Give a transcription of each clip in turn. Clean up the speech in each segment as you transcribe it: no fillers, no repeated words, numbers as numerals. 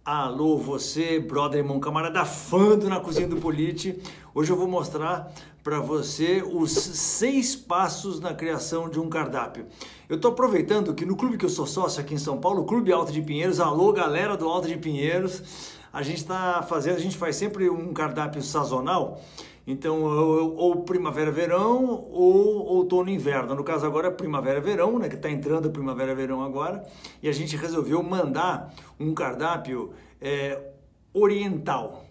Alô, você, brother, irmão, camarada, fã do Na Cozinha do Politi. Hoje eu vou mostrar para você os 6 passos na criação de um cardápio. Eu tô aproveitando que no clube que eu sou sócio aqui em São Paulo, o Clube Alto de Pinheiros, alô, galera do Alto de Pinheiros, a gente faz sempre um cardápio sazonal. Então, ou primavera-verão ou outono-inverno. No caso agora é primavera-verão, né? Que está entrando a primavera-verão agora. E a gente resolveu mandar um cardápio oriental.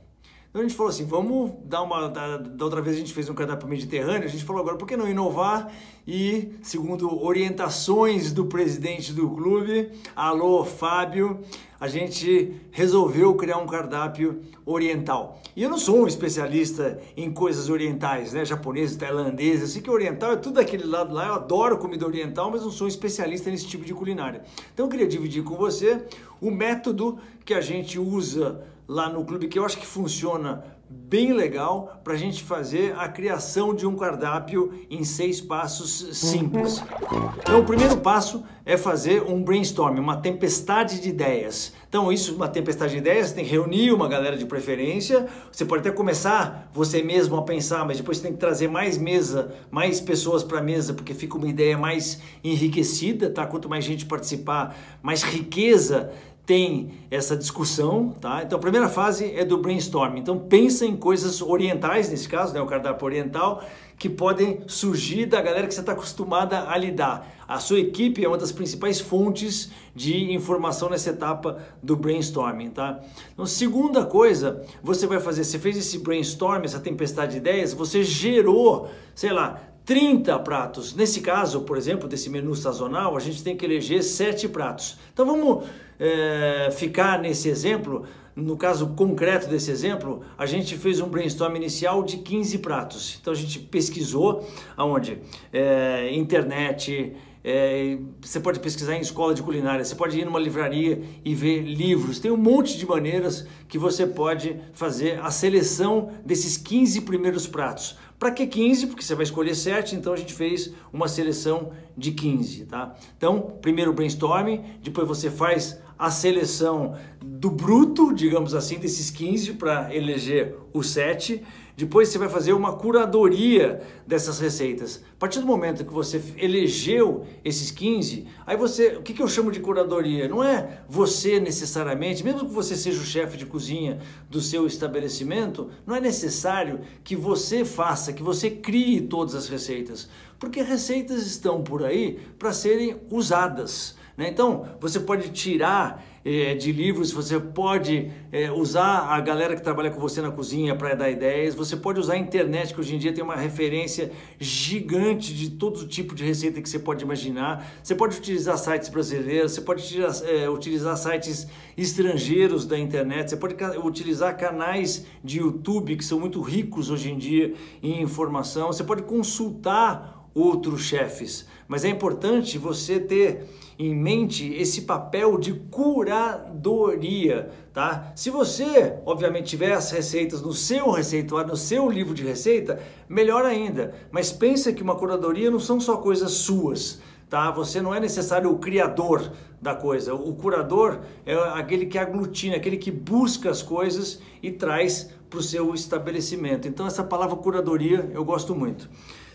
Então a gente falou assim, vamos dar uma... Da outra vez a gente fez um cardápio mediterrâneo, a gente falou agora, por que não inovar? E, segundo orientações do presidente do clube, alô Fábio, a gente resolveu criar um cardápio oriental. E eu não sou um especialista em coisas orientais, né? Japoneses, tailandeses, assim que oriental é tudo daquele lado lá, eu adoro comida oriental, mas não sou um especialista nesse tipo de culinária. Então eu queria dividir com você o método que a gente usa lá no clube, que eu acho que funciona bem legal para a gente fazer a criação de um cardápio em 6 passos simples. Então o primeiro passo é fazer um brainstorm, uma tempestade de ideias. Então uma tempestade de ideias, você tem que reunir uma galera de preferência, você pode até começar você mesmo a pensar, mas depois você tem que trazer mais pessoas para a mesa, porque fica uma ideia mais enriquecida, tá? Quanto mais gente participar, mais riqueza tem essa discussão, tá? Então a primeira fase é do brainstorming. Então pensa em coisas orientais, nesse caso, né, o cardápio oriental, que podem surgir da galera que você está acostumada a lidar. A sua equipe é uma das principais fontes de informação nessa etapa do brainstorming, tá? Então, segunda coisa, você fez esse brainstorming, essa tempestade de ideias, você gerou, sei lá, 30 pratos. Nesse caso, por exemplo, desse menu sazonal, a gente tem que eleger 7 pratos. Então vamos ficar nesse exemplo. No caso concreto desse exemplo, a gente fez um brainstorm inicial de 15 pratos. Então a gente pesquisou aonde? Internet, você pode pesquisar em escola de culinária, você pode ir numa livraria e ver livros. Tem um monte de maneiras que você pode fazer a seleção desses 15 primeiros pratos. Para que 15? Porque você vai escolher 7, então a gente fez uma seleção de 15, tá? Então, primeiro brainstorming, depois você faz a seleção do bruto, digamos assim, desses 15 para eleger os 7. Depois você vai fazer uma curadoria dessas receitas. A partir do momento que você elegeu esses 15, aí o que eu chamo de curadoria? Não é você necessariamente, mesmo que você seja o chefe de cozinha do seu estabelecimento, não é necessário que você faça, que você crie todas as receitas, porque receitas estão por aí para serem usadas, né? Então, você pode tirar de livros, você pode usar a galera que trabalha com você na cozinha para dar ideias, você pode usar a internet, que hoje em dia tem uma referência gigante de todo tipo de receita que você pode imaginar. Você pode utilizar sites brasileiros, você pode utilizar sites estrangeiros da internet, você pode utilizar canais de YouTube que são muito ricos hoje em dia em informação, você pode consultar outros chefes, mas é importante você ter em mente esse papel de curadoria, tá? Se você, obviamente, tiver as receitas no seu receituário, no seu livro de receita, melhor ainda, mas pensa que uma curadoria não são só coisas suas, tá? Você não é necessário o criador da coisa, o curador é aquele que aglutina, aquele que busca as coisas e traz para o seu estabelecimento. Então essa palavra curadoria eu gosto muito.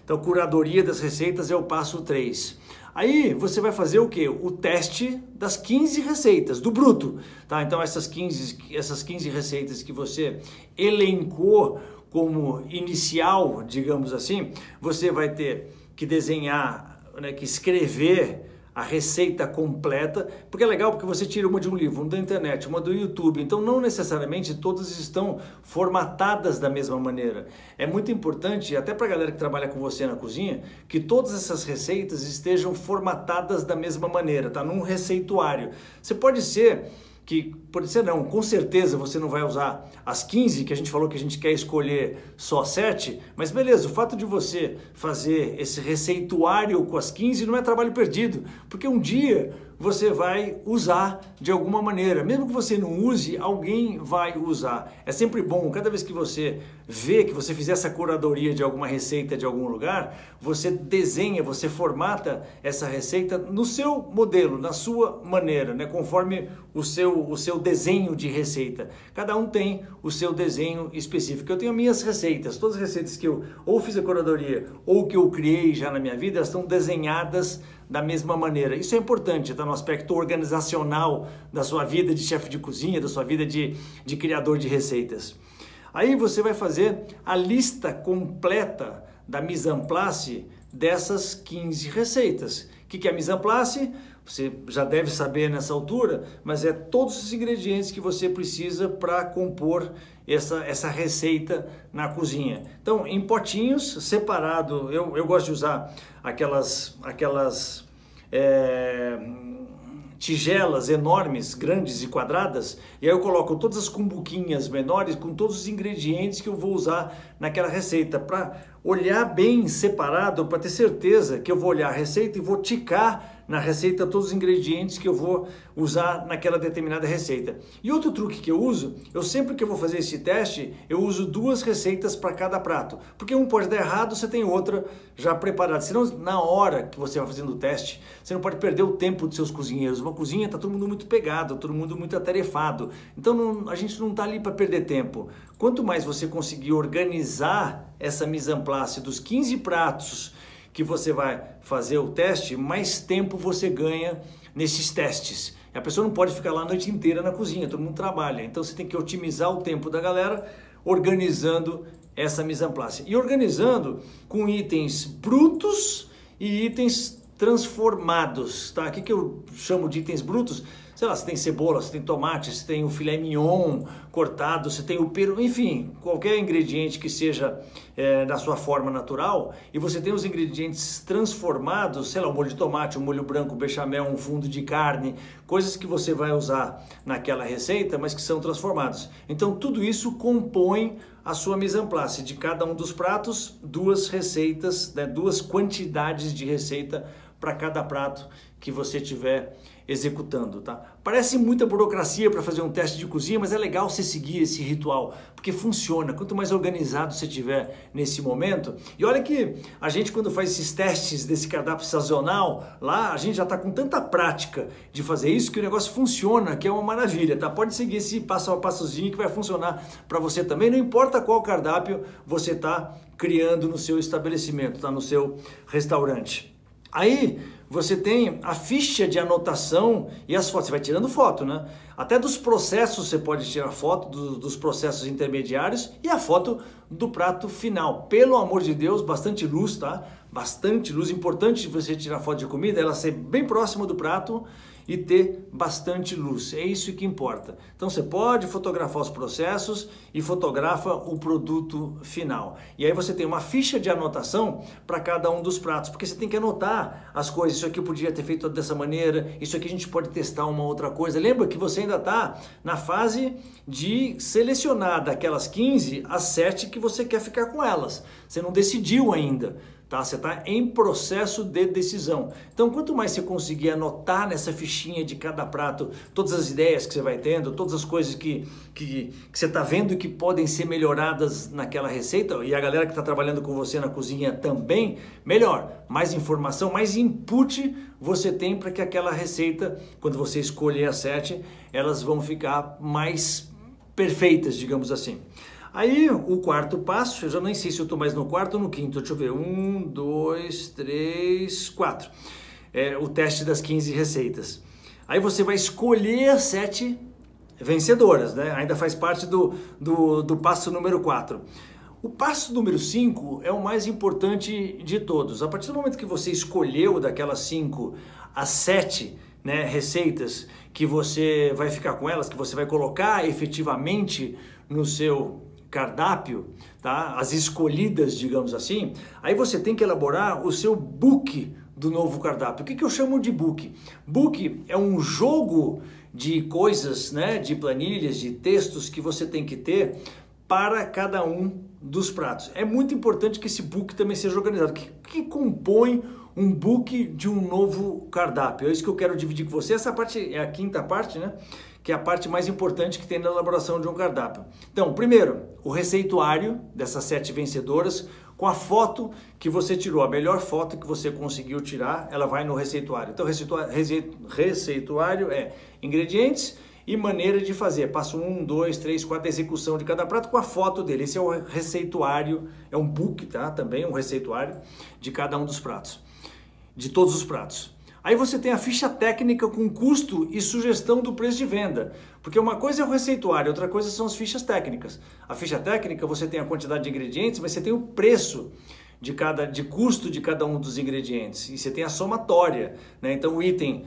Então, curadoria das receitas é o passo 3. Aí você vai fazer o quê? O teste das 15 receitas, do bruto. Tá? Então, essas 15 receitas que você elencou como inicial, digamos assim, você vai ter que desenhar, né, que escrever a receita completa, porque é legal porque você tira uma de um livro, uma da internet, uma do YouTube, então não necessariamente todas estão formatadas da mesma maneira. É muito importante, até para a galera que trabalha com você na cozinha, que todas essas receitas estejam formatadas da mesma maneira, tá? Num receituário. Pode ser não, com certeza você não vai usar as 15, que a gente falou que a gente quer escolher só 7, mas beleza, o fato de você fazer esse receituário com as 15 não é trabalho perdido, porque um dia você vai usar de alguma maneira. Mesmo que você não use, alguém vai usar. É sempre bom, cada vez que você vê que você fizer essa curadoria de alguma receita de algum lugar, você desenha, você formata essa receita no seu modelo, na sua maneira, né? Conforme o seu desenho de receita. Cada um tem o seu desenho específico. Eu tenho minhas receitas, todas as receitas que eu ou fiz a curadoria ou que eu criei já na minha vida, elas estão desenhadas da mesma maneira. Isso é importante, tá? No aspecto organizacional da sua vida de chefe de cozinha, da sua vida de criador de receitas. Aí você vai fazer a lista completa da mise en place dessas 15 receitas. O que é a mise en place? Você já deve saber nessa altura, mas é todos os ingredientes que você precisa para compor essa receita na cozinha. Então, em potinhos, separado, eu gosto de usar aquelas tigelas enormes, grandes e quadradas, e aí eu coloco todas as cumbuquinhas menores com todos os ingredientes que eu vou usar naquela receita, para olhar bem separado, para ter certeza que eu vou olhar a receita e vou ticar na receita todos os ingredientes que eu vou usar naquela determinada receita. E outro truque que eu uso, sempre que eu vou fazer esse teste, eu uso 2 receitas para cada prato, porque um pode dar errado, você tem outra já preparada, senão na hora que você vai fazendo o teste, você não pode perder o tempo dos seus cozinheiros. Uma cozinha está todo mundo muito pegado, todo mundo muito atarefado, então a gente não está ali para perder tempo. Quanto mais você conseguir organizar essa mise en place dos 15 pratos que você vai fazer o teste, mais tempo você ganha nesses testes. A pessoa não pode ficar lá a noite inteira na cozinha, todo mundo trabalha. Então você tem que otimizar o tempo da galera organizando essa mise en place. E organizando com itens brutos e itens transformados, tá? O que eu chamo de itens brutos? Sei lá, você tem cebola, você tem tomate, você tem o filé mignon cortado, você tem o peru, enfim, qualquer ingrediente que seja da sua forma natural, e você tem os ingredientes transformados, sei lá, um molho de tomate, um molho branco, bechamel, um fundo de carne, coisas que você vai usar naquela receita, mas que são transformados. Então tudo isso compõe a sua mise en place. De cada um dos pratos, 2 receitas, né, 2 quantidades de receita para cada prato que você tiver executando, tá? Parece muita burocracia para fazer um teste de cozinha, mas é legal você seguir esse ritual, porque funciona. Quanto mais organizado você tiver nesse momento, e olha que a gente, quando faz esses testes desse cardápio sazonal, lá a gente já está com tanta prática de fazer isso que o negócio funciona, que é uma maravilha, tá? Pode seguir esse passo a passozinho que vai funcionar para você também, não importa qual cardápio você está criando no seu estabelecimento, tá? No seu restaurante. Aí você tem a ficha de anotação e as fotos, você vai tirando foto, né? Até dos processos você pode tirar foto, dos processos intermediários e a foto do prato final. Pelo amor de Deus, bastante luz, tá? Bastante luz, importante você tirar foto de comida, ela ser bem próxima do prato e ter bastante luz, é isso que importa. Então você pode fotografar os processos e fotografa o produto final. E aí você tem uma ficha de anotação para cada um dos pratos, porque você tem que anotar as coisas, isso aqui eu podia ter feito dessa maneira, isso aqui a gente pode testar uma outra coisa. Lembra que você ainda está na fase de selecionar daquelas 15, as 7 que você quer ficar com elas. Você não decidiu ainda. Tá? Você está em processo de decisão. Então, quanto mais você conseguir anotar nessa fichinha de cada prato todas as ideias que você vai tendo, todas as coisas que você está vendo que podem ser melhoradas naquela receita, e a galera que está trabalhando com você na cozinha também, melhor. Mais informação, mais input você tem para que aquela receita, quando você escolher as 7, elas vão ficar mais perfeitas, digamos assim. Aí o quarto passo, eu já nem sei se eu estou mais no quarto ou no quinto, deixa eu ver, 1, 2, 3, 4, o teste das 15 receitas. Aí você vai escolher as 7 vencedoras, né? Ainda faz parte do passo número 4. O passo número 5 é o mais importante de todos. A partir do momento que você escolheu daquelas 5 as 7, né, receitas que você vai ficar com elas, que você vai colocar efetivamente no seu cardápio, tá? As escolhidas, digamos assim, aí você tem que elaborar o seu book do novo cardápio. O que eu chamo de book? Book é um jogo de coisas, né? De planilhas, de textos que você tem que ter para cada um dos pratos. É muito importante que esse book também seja organizado. O que compõe um book de um novo cardápio. É isso que eu quero dividir com você. Essa parte é a quinta parte, né? Que é a parte mais importante que tem na elaboração de um cardápio. Então, primeiro, o receituário dessas 7 vencedoras, com a foto que você tirou, a melhor foto que você conseguiu tirar, ela vai no receituário. Então, receituário é ingredientes e maneira de fazer. Passo 1, 2, 3, 4, execução de cada prato com a foto dele. Esse é o receituário, é um book, tá? Também um receituário de cada um dos pratos, de todos os pratos. Aí você tem a ficha técnica com custo e sugestão do preço de venda. Porque uma coisa é o receituário, outra coisa são as fichas técnicas. A ficha técnica você tem a quantidade de ingredientes, mas você tem o preço de custo de cada um dos ingredientes. E você tem a somatória, né? Então o item,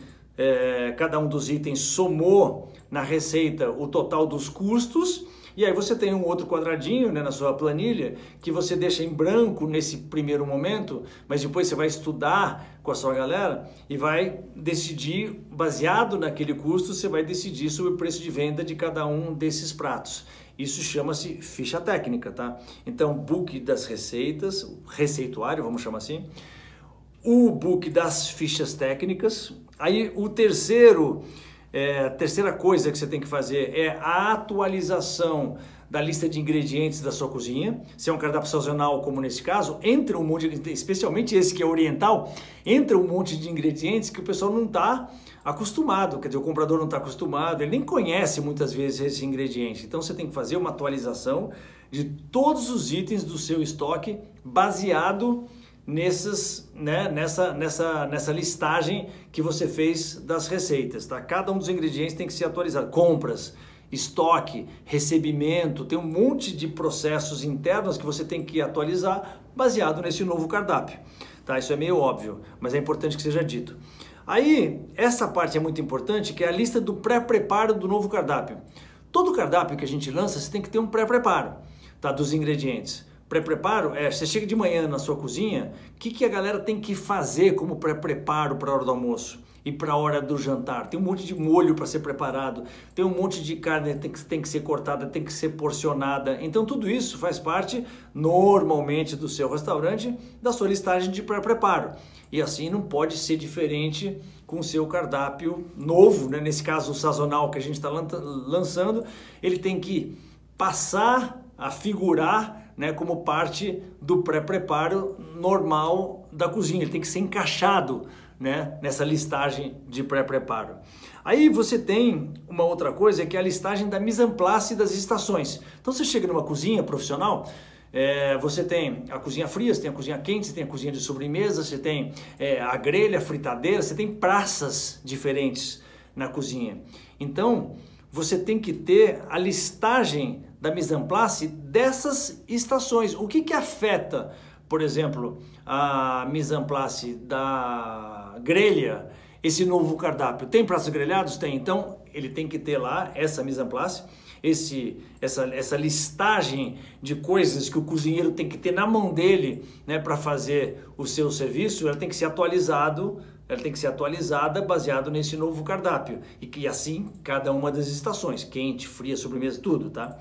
cada um dos itens somou na receita o total dos custos. E aí você tem um outro quadradinho, né, na sua planilha que você deixa em branco nesse primeiro momento, mas depois você vai estudar com a sua galera e vai decidir, baseado naquele custo, você vai decidir sobre o preço de venda de cada um desses pratos. Isso chama-se ficha técnica, tá? Então, book das receitas, receituário, vamos chamar assim, o book das fichas técnicas. Aí o a terceira coisa que você tem que fazer é a atualização da lista de ingredientes da sua cozinha. Se é um cardápio sazonal, como nesse caso, entra um monte, especialmente esse que é oriental, entra um monte de ingredientes que o pessoal não está acostumado, quer dizer, o comprador não está acostumado, ele nem conhece muitas vezes esse ingrediente. Então você tem que fazer uma atualização de todos os itens do seu estoque baseado nessa listagem que você fez das receitas, tá? Cada um dos ingredientes tem que ser atualizado. Compras, estoque, recebimento, tem um monte de processos internos que você tem que atualizar baseado nesse novo cardápio, tá? Isso é meio óbvio, mas é importante que seja dito. Aí, essa parte é muito importante, que é a lista do pré-preparo do novo cardápio. Todo cardápio que a gente lança, você tem que ter um pré-preparo, tá? Dos ingredientes. Pré-preparo você chega de manhã na sua cozinha, o que a galera tem que fazer como pré-preparo para a hora do almoço e para a hora do jantar? Tem um monte de molho para ser preparado, tem um monte de carne que tem que ser cortada, tem que ser porcionada. Então tudo isso faz parte normalmente do seu restaurante, da sua listagem de pré-preparo. E assim não pode ser diferente com o seu cardápio novo, né? Nesse caso o sazonal que a gente está lançando, ele tem que passar a figurar, né, como parte do pré-preparo normal da cozinha. Ele tem que ser encaixado, né, nessa listagem de pré-preparo. Aí você tem uma outra coisa, que é a listagem da mise en place das estações. Então você chega numa cozinha profissional, você tem a cozinha fria, você tem a cozinha quente, você tem a cozinha de sobremesa, você tem a grelha, a fritadeira, você tem praças diferentes na cozinha. Então você tem que ter a listagem da mise en place dessas estações. O que afeta, por exemplo, a mise en place da grelha, esse novo cardápio? Tem pratos grelhados? Tem. Então, ele tem que ter lá essa mise en place, essa listagem de coisas que o cozinheiro tem que ter na mão dele, né, para fazer o seu serviço. Ela tem que ser atualizada baseado nesse novo cardápio. E que assim, cada uma das estações, quente, fria, sobremesa, tudo, tá?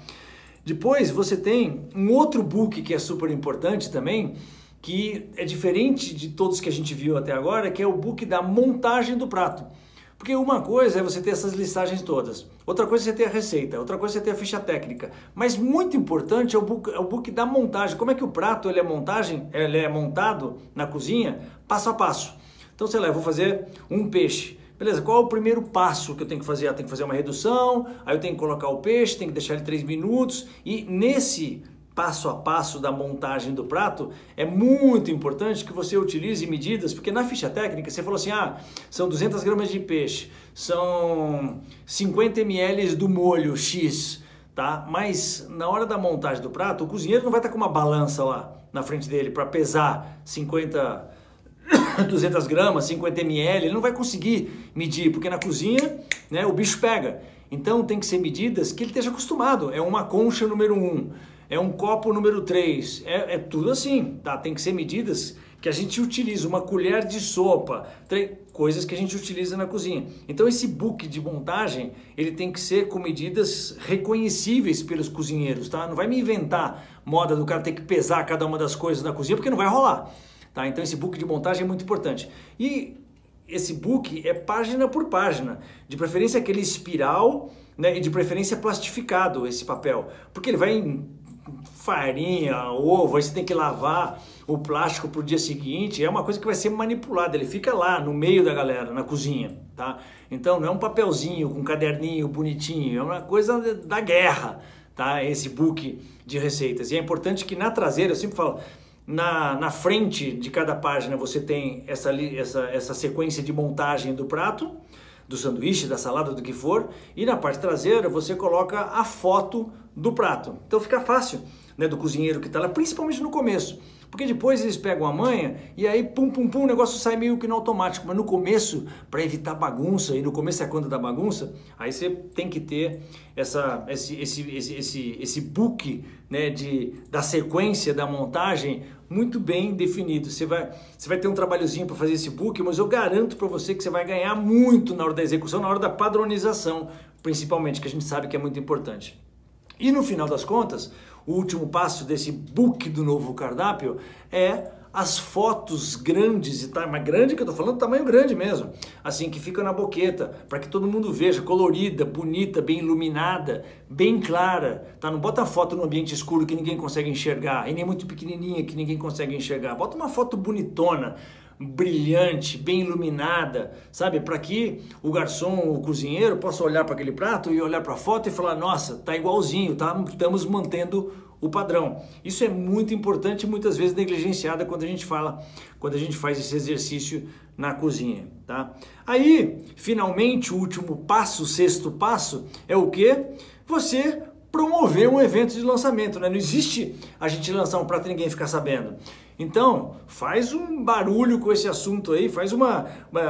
Depois você tem um outro book que é super importante também, que é diferente de todos que a gente viu até agora, que é o book da montagem do prato. Porque uma coisa é você ter essas listagens todas, outra coisa é você ter a receita, outra coisa é você ter a ficha técnica, mas muito importante é o book da montagem. Como é que o prato ele é montado na cozinha, passo a passo. Então, sei lá, eu vou fazer um peixe. Beleza, qual é o primeiro passo que eu tenho que fazer? Eu tenho que fazer uma redução, aí eu tenho que colocar o peixe, tenho que deixar ele 3 minutos. E nesse passo a passo da montagem do prato, é muito importante que você utilize medidas, porque na ficha técnica você falou assim, são 200 gramas de peixe, são 50 ml do molho X, tá? Mas na hora da montagem do prato, o cozinheiro não vai estar com uma balança lá na frente dele para pesar 200 gramas, 50 ml, ele não vai conseguir medir, porque na cozinha, né, o bicho pega. Então tem que ser medidas que ele esteja acostumado. É uma concha número 1, é um copo número 3, é tudo assim, tá? Tem que ser medidas que a gente utiliza, uma colher de sopa, coisas que a gente utiliza na cozinha. Então esse book de montagem, ele tem que ser com medidas reconhecíveis pelos cozinheiros, tá? Não vai me inventar moda do cara ter que pesar cada uma das coisas na cozinha, porque não vai rolar. tá? Então esse book de montagem é muito importante. E esse book é página por página, de preferência aquele espiral, né, e de preferência plastificado esse papel, porque ele vai em farinha, ovo, aí você tem que lavar o plástico para o dia seguinte, é uma coisa que vai ser manipulada, ele fica lá no meio da galera, na cozinha, tá? Então não é um papelzinho com um caderninho bonitinho, é uma coisa da guerra, tá? Esse book de receitas. E é importante que na traseira, eu sempre falo, na frente de cada página você tem essa sequência de montagem do prato, do sanduíche, da salada, do que for, e na parte traseira você coloca a foto do prato. Então fica fácil, né, do cozinheiro que está lá, principalmente no começo, porque depois eles pegam a manha e aí pum, pum, pum, o negócio sai meio que no automático, mas no começo, para evitar bagunça, e no começo é quando dá bagunça, aí você tem que ter esse book, né, da sequência da montagem muito bem definido. Você vai ter um trabalhozinho para fazer esse book, mas eu garanto para você que você vai ganhar muito na hora da execução, na hora da padronização, principalmente, que a gente sabe que é muito importante. E no final das contas, o último passo desse book do novo cardápio é as fotos grandes, mas grande que eu tô falando, tamanho grande mesmo, assim, que fica na boqueta, para que todo mundo veja, colorida, bonita, bem iluminada, bem clara, tá? Não bota a foto no ambiente escuro que ninguém consegue enxergar, e nem muito pequenininha que ninguém consegue enxergar, bota uma foto bonitona, brilhante, bem iluminada, sabe? Para que o garçom, o cozinheiro possa olhar para aquele prato e olhar para a foto e falar, nossa, tá igualzinho, tá? Estamos mantendo o padrão. Isso é muito importante e muitas vezes negligenciada quando a gente faz esse exercício na cozinha, tá? Aí, finalmente, o último passo, o sexto passo, é o quê? Você promover um evento de lançamento, né? Não existe a gente lançar um prato e ninguém ficar sabendo. Então, faz um barulho com esse assunto aí,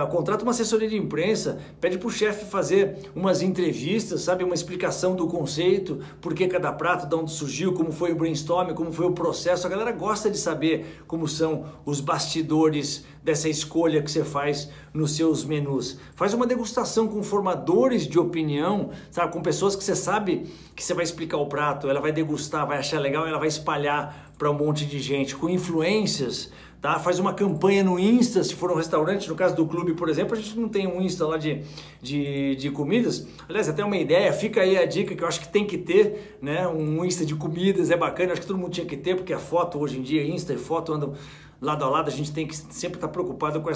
contrata uma assessoria de imprensa, pede para o chefe fazer umas entrevistas, sabe, uma explicação do conceito, por que cada prato, de onde surgiu, como foi o brainstorming, como foi o processo. A galera gosta de saber como são os bastidores dessa escolha que você faz nos seus menus. Faz uma degustação com formadores de opinião, sabe, com pessoas que você sabe que você vai explicar o prato, ela vai degustar, vai achar legal, ela vai espalhar para um monte de gente, com influências, tá? Faz uma campanha no Insta, se for um restaurante, no caso do clube, por exemplo, a gente não tem um Insta lá de comidas. Aliás, até uma ideia, fica aí a dica que eu acho que tem que ter, né? Um Insta de comidas, é bacana, acho que todo mundo tinha que ter, porque a foto hoje em dia, Insta e foto andam lado a lado, a gente tem que sempre estar preocupado com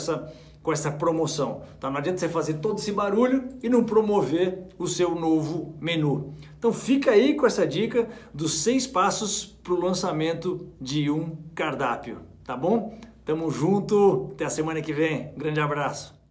essa promoção, tá? Não adianta você fazer todo esse barulho e não promover o seu novo menu. Então fica aí com essa dica dos 6 passos para o lançamento de um cardápio, tá bom? Tamo junto, até a semana que vem, grande abraço!